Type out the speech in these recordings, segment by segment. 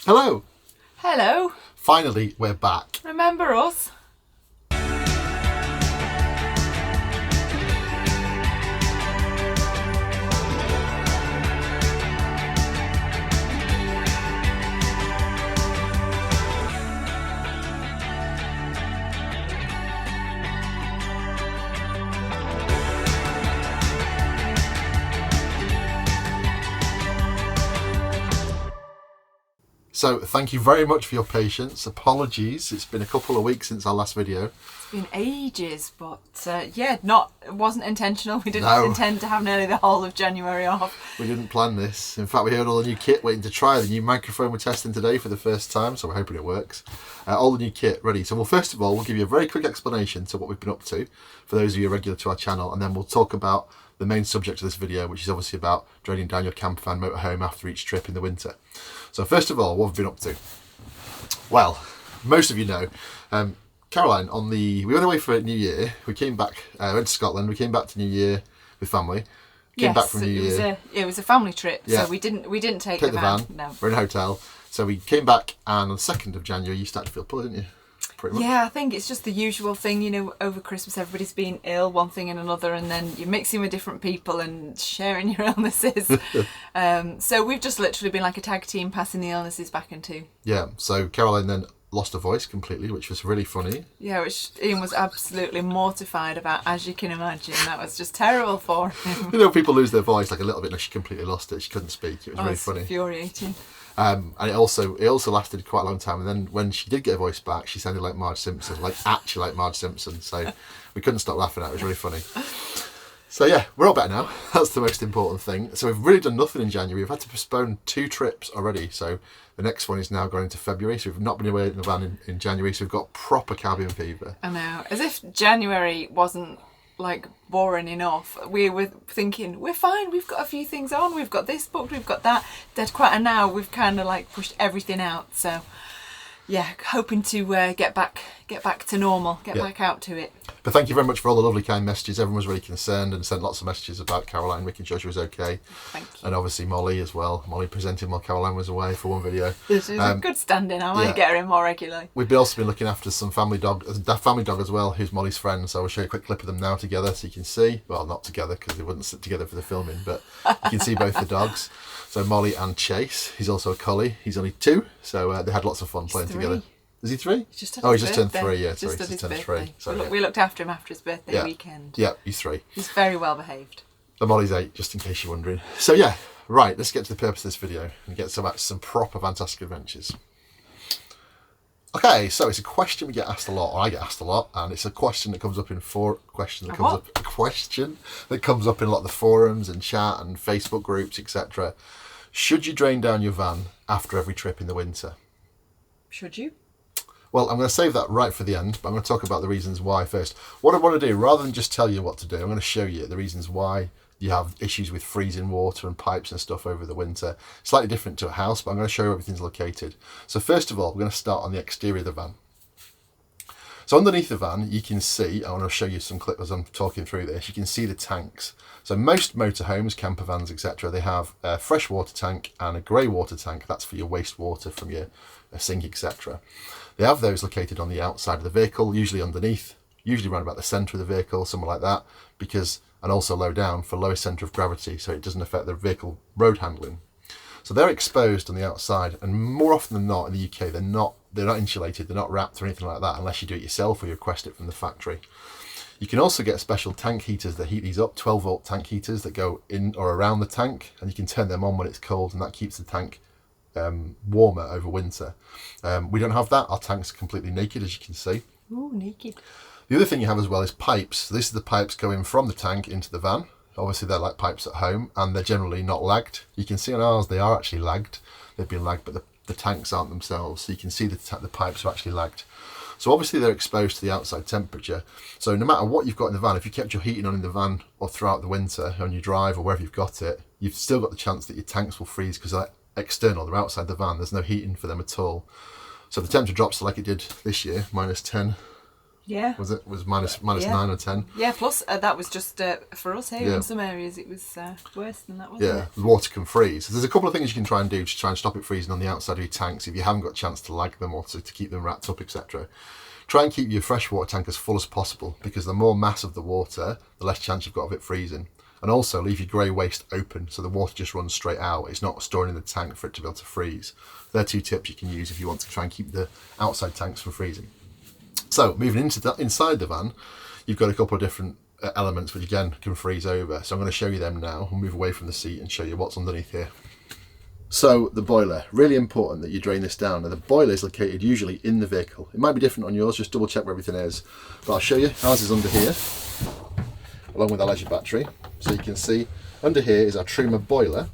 Hello! Hello! Finally, we're back. Remember us? So, thank you very much for your patience. Apologies, it's been a couple of weeks since our last video. It's been ages, but yeah, it wasn't intentional. We didn't intend to have nearly the whole of January off. We didn't plan this. In fact, we heard all the new kit waiting to try. The new microphone we're testing today for the first time, so we're hoping it works. All the new kit ready. So, first of all, we'll give you a very quick explanation to what we've been up to for those of you regular to our channel, and then we'll talk about the main subject of this video, which is obviously about draining down your camper van motorhome after each trip in the winter. So first of all, what have we been up to? Well, most of you know, Caroline, we went away for New Year. We came back, went to Scotland. We came back to New Year with family. Came back from New Year. It was a family trip, Yeah. so we didn't take the van. No. We're in a hotel. So we came back, and on the 2nd of January, you started to feel poorly, didn't you? Pretty much. Yeah, I think it's just the usual thing, you know, over Christmas everybody's been ill, one thing and another, and then you're mixing with different people and sharing your illnesses. So we've just literally been like a tag team passing the illnesses back into. Yeah, so Caroline then lost her voice completely, which was really funny. Yeah, which Ian was absolutely mortified about, as you can imagine. That was just terrible for him. You know, people lose their voice like a little bit, and she completely lost it. She couldn't speak. It was really funny. Infuriating. And it also lasted quite a long time. And then when she did get her voice back, she sounded like Marge Simpson, actually like Marge Simpson. So we couldn't stop laughing at it. It was really funny. So yeah, we're all better now. That's the most important thing. So we've really done nothing in January. We've had to postpone 2 trips already. So the next one is now going into February. So we've not been away in the van in January. So we've got proper cabin fever. I know. As if January wasn't like boring enough. We were thinking, we're fine, we've got a few things on, we've got this booked, we've got that. And now we've kind of like pushed everything out. So yeah, hoping to get back to normal, back out to it. But thank you very much for all the lovely kind messages. Everyone was really concerned and sent lots of messages about Caroline, making sure she was okay. Thank you. And obviously Molly as well. Molly presenting while Caroline was away for one video. This is a good stand-in. I might get her in more regularly. We've also been looking after some family dog as well, who's Molly's friend. So I'll show you a quick clip of them now together so you can see. Well, not together because they wouldn't sit together for the filming, but you can see both the dogs. So Molly and Chase. He's also a collie. He's only 2, so they had lots of fun playing together. Is he 3? He's just turned 3, yeah. Just sorry, his turned birthday. 3. Sorry, We looked after him after his birthday weekend. Yeah, he's 3. He's very well behaved. And Molly's 8, just in case you're wondering. So yeah, right, let's get to the purpose of this video and get some proper Vantastic adventures. Okay, so it's a question we get asked a lot, or I get asked a lot, and it's a question that comes up in a question that comes up in a lot of the forums and chat and Facebook groups, etc. Should you drain down your van after every trip in the winter? Should you? Well, I'm going to save that right for the end, but I'm going to talk about the reasons why first. What I want to do, rather than just tell you what to do, I'm going to show you the reasons why you have issues with freezing water and pipes and stuff over the winter. Slightly different to a house, but I'm going to show you where everything's located. So first of all, we're going to start on the exterior of the van. So underneath the van, you can see, I want to show you some clips as I'm talking through this, you can see the tanks. So most motorhomes, camper vans, etc., they have a fresh water tank and a grey water tank. That's for your wastewater from your sink, etc. They have those located on the outside of the vehicle, usually underneath, usually around about the centre of the vehicle, somewhere like that, and also low down for lower centre of gravity, so it doesn't affect the vehicle road handling. So they're exposed on the outside, and more often than not in the UK, they're not insulated, they're not wrapped or anything like that, unless you do it yourself or you request it from the factory. You can also get special tank heaters that heat these up, 12-volt tank heaters that go in or around the tank, and you can turn them on when it's cold, and that keeps the tank warmer over winter. We don't have that. Our tank's completely naked, as you can see. Ooh, naked. The other thing you have as well is pipes. So this is the pipes going from the tank into the van. Obviously they're like pipes at home, and they're generally not lagged. You can see on ours they are actually lagged. They've been lagged, but the tanks aren't themselves. So you can see the pipes are actually lagged. So obviously they're exposed to the outside temperature. So no matter what you've got in the van, if you kept your heating on in the van or throughout the winter on your drive or wherever you've got it, you've still got the chance that your tanks will freeze because they're external, they're outside the van. There's no heating for them at all. So the temperature drops like it did this year, -10, Yeah. Was it? Was minus Yeah. 9 or 10? Yeah, plus that was just for us here. Yeah. In some areas it was worse than that, wasn't Yeah, it? the water can freeze. So there's a couple of things you can try and do to try and stop it freezing on the outside of your tanks if you haven't got a chance to lag them or to keep them wrapped up, etc. Try and keep your freshwater tank as full as possible, because the more mass of the water, the less chance you've got of it freezing. And also leave your grey waste open so the water just runs straight out. It's not storing in the tank for it to be able to freeze. They're 2 tips you can use if you want to try and keep the outside tanks from freezing. So moving inside the van, you've got a couple of different elements which again can freeze over. So I'm going to show you them now. We'll move away from the seat and show you what's underneath here. So the boiler, really important that you drain this down. Now the boiler is located usually in the vehicle. It might be different on yours, just double check where everything is. But I'll show you, ours is under here, along with our leisure battery. So you can see under here is our Truma boiler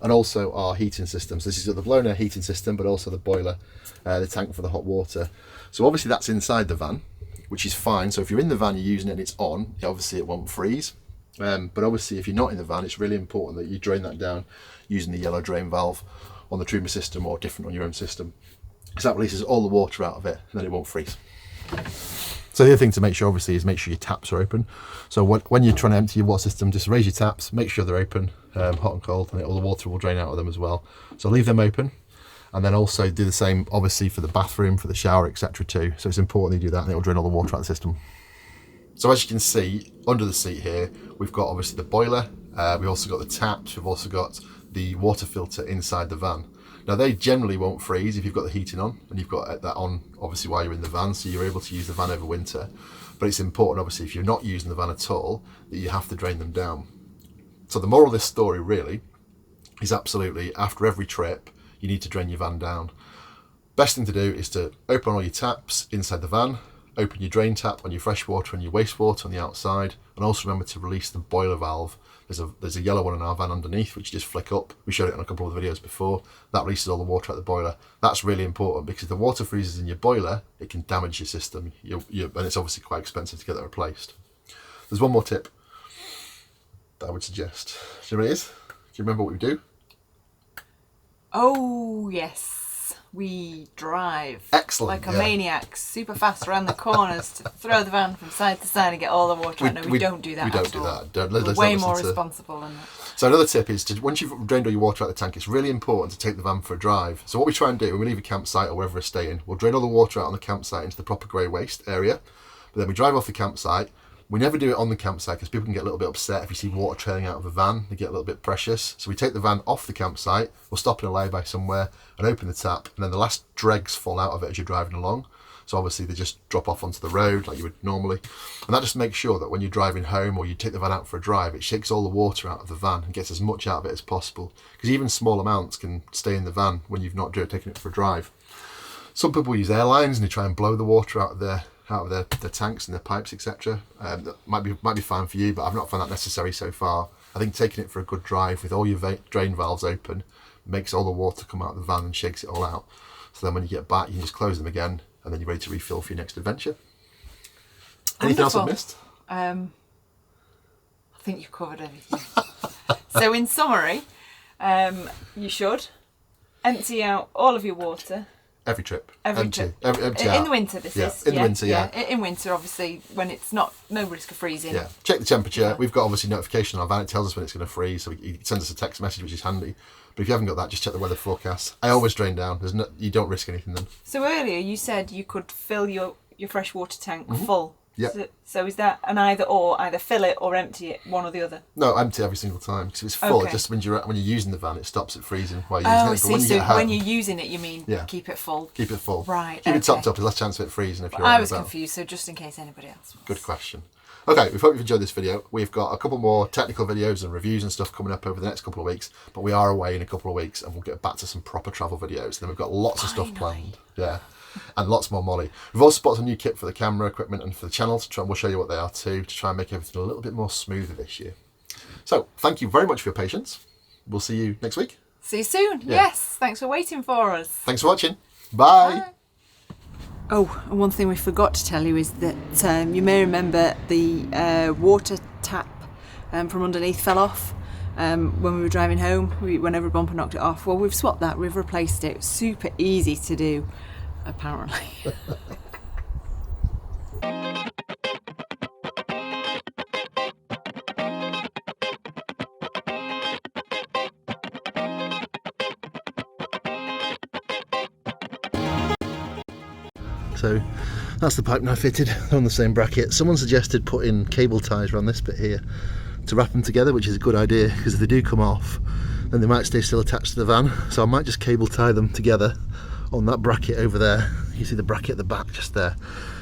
and also our heating system. So this is the blown air heating system, but also the boiler, the tank for the hot water. So obviously that's inside the van, which is fine. So if you're in the van, you're using it and it's on, obviously it won't freeze. But obviously if you're not in the van, it's really important that you drain that down using the yellow drain valve on the Truma system or different on your own system. So that releases all the water out of it and then it won't freeze. So the other thing to make sure obviously is make sure your taps are open. So when you're trying to empty your water system, just raise your taps, make sure they're open, hot and cold, and all the water will drain out of them as well. So leave them open. And then also do the same, obviously, for the bathroom, for the shower, etc. too. So it's important you do that, and it will drain all the water out of the system. So as you can see, under the seat here, we've got obviously the boiler. We've also got the taps. We've also got the water filter inside the van. Now they generally won't freeze if you've got the heating on, and you've got that on obviously while you're in the van, so you're able to use the van over winter. But it's important, obviously, if you're not using the van at all, that you have to drain them down. So the moral of this story really is absolutely, after every trip, you need to drain your van down. Best thing to do is to open all your taps inside the van, open your drain tap on your freshwater and your wastewater on the outside, and also remember to release the boiler valve. There's a yellow one in our van underneath, which you just flick up. We showed it on a couple of the videos before. That releases all the water out of the boiler. That's really important, because if the water freezes in your boiler, it can damage your system, and it's obviously quite expensive to get that replaced. There's one more tip that I would suggest. Do you know what it is? Do you remember what we do? Oh, yes. We drive. Excellent. Like a maniac, super fast around the corners to throw the van from side to side and get all the water out. No, we don't do that. We don't do that. We're way more responsible than that. So another tip is, once you've drained all your water out of the tank, it's really important to take the van for a drive. So what we try and do when we leave a campsite or wherever we're staying, we'll drain all the water out on the campsite into the proper grey waste area. But then we drive off the campsite. We never do it on the campsite because people can get a little bit upset if you see water trailing out of a van. They get a little bit precious. So we take the van off the campsite, we'll stop in a lay-by somewhere and open the tap, and then the last dregs fall out of it as you're driving along. So obviously they just drop off onto the road like you would normally. And that just makes sure that when you're driving home or you take the van out for a drive, it shakes all the water out of the van and gets as much out of it as possible. Because even small amounts can stay in the van when you've not taken it for a drive. Some people use airlines and they try and blow the water out of their tanks and their pipes, etc. That might be fine for you, but I've not found that necessary so far. I think taking it for a good drive with all your drain valves open makes all the water come out of the van and shakes it all out. So then when you get back, you can just close them again, and then you're ready to refill for your next adventure. Anything else I've missed? I think you've covered everything. So in summary, you should empty out all of your water. Every trip. Empty out. In the winter, this is. In the winter, yeah. In winter, obviously, when it's no risk of freezing. Yeah. Check the temperature. Yeah. We've got obviously notification on our van. It tells us when it's going to freeze, so it sends us a text message, which is handy. But if you haven't got that, just check the weather forecast. I always drain down. You don't risk anything then. So earlier you said you could fill your freshwater tank full. Yeah. So is that an either or, either fill it or empty it, one or the other? No, empty every single time, because if it's full, just when you're using the van, it stops it freezing while you're using it. But when you get home, when you're using it, you mean keep it full? Keep it full. Right. Keep it topped up. There's less chance of it freezing if you're. I was confused, so just in case anybody else was. Good question. Okay, we hope you've enjoyed this video. We've got a couple more technical videos and reviews and stuff coming up over the next couple of weeks, but we are away in a couple of weeks and we'll get back to some proper travel videos. Then we've got lots of stuff planned. Yeah. And lots more molly. We've also spotted some new kit for the camera equipment and for the channel we'll show you what they are too, to try and make everything a little bit more smoother this year. So thank you very much for your patience. We'll see you next week. See you soon. Yeah. Yes, thanks for waiting for us. Thanks for watching. Bye. Oh, and one thing we forgot to tell you is that you may remember the water tap from underneath fell off when we were driving home. Whenever a bumper knocked it off. Well, we've swapped that. We've replaced it. Super easy to do, apparently. So that's the pipe now fitted on the same bracket. Someone suggested putting cable ties around this bit here to wrap them together, which is a good idea, because if they do come off then they might stay still attached to the van. So I might just cable tie them together on that bracket over there. You see the bracket at the back just there,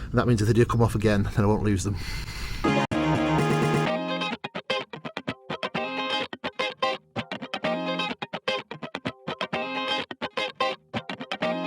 and that means if they do come off again then I won't lose them.